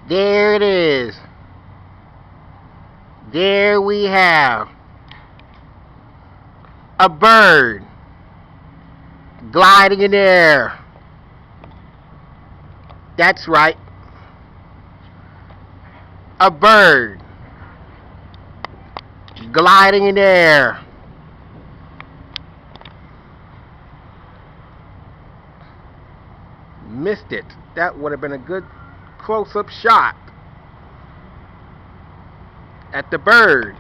There it is. There we have a bird gliding in the air. That's right. A bird gliding in the air. Missed it. That would have been a good close-up shot at the bird.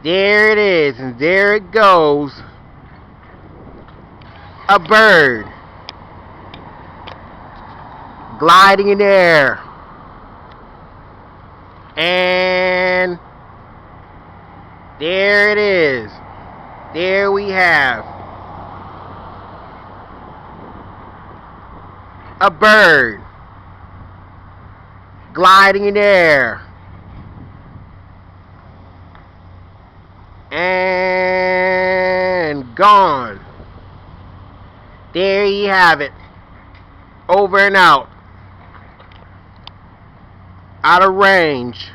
There it is, and there it goes. A bird gliding in the air. And there it is. There we have a bird gliding in the air. And gone. There you have it. Over and out. Out of range.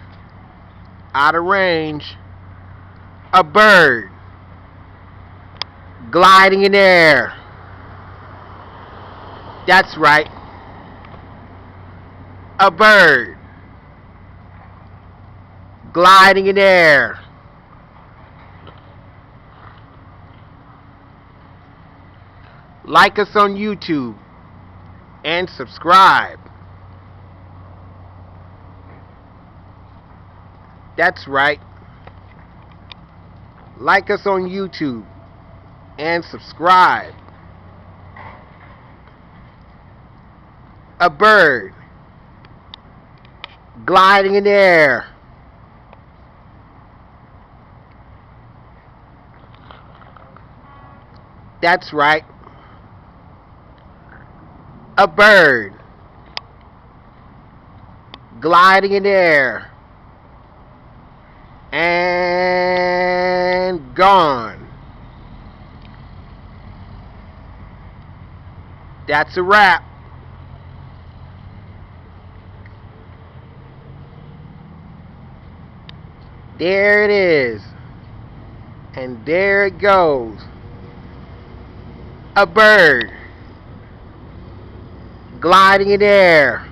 Out of range. A bird gliding in the air. That's right. A bird gliding in the air. Like us on YouTube and subscribe. That's right. Like us on YouTube and subscribe. A bird gliding in the air. That's right. A bird gliding in the air. And gone. That's a wrap. There it is. And there it goes. A bird gliding in the air.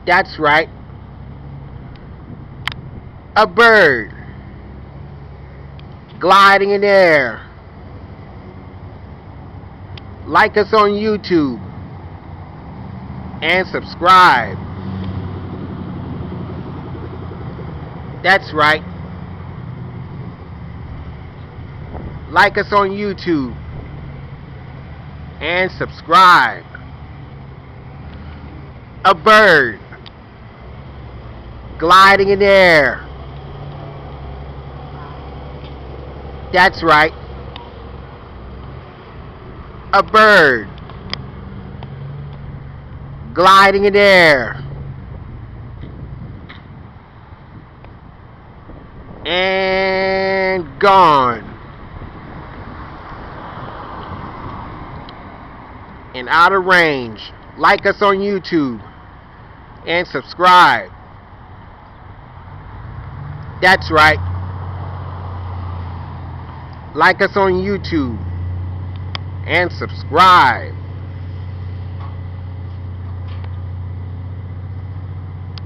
That's right. A bird gliding in the air. Like us on YouTube and subscribe. That's right. Like us on YouTube and subscribe. A bird gliding in the air. That's right. A bird gliding in the air. And gone. And out of range. Like us on YouTube and subscribe. That's right. Like us on YouTube and subscribe.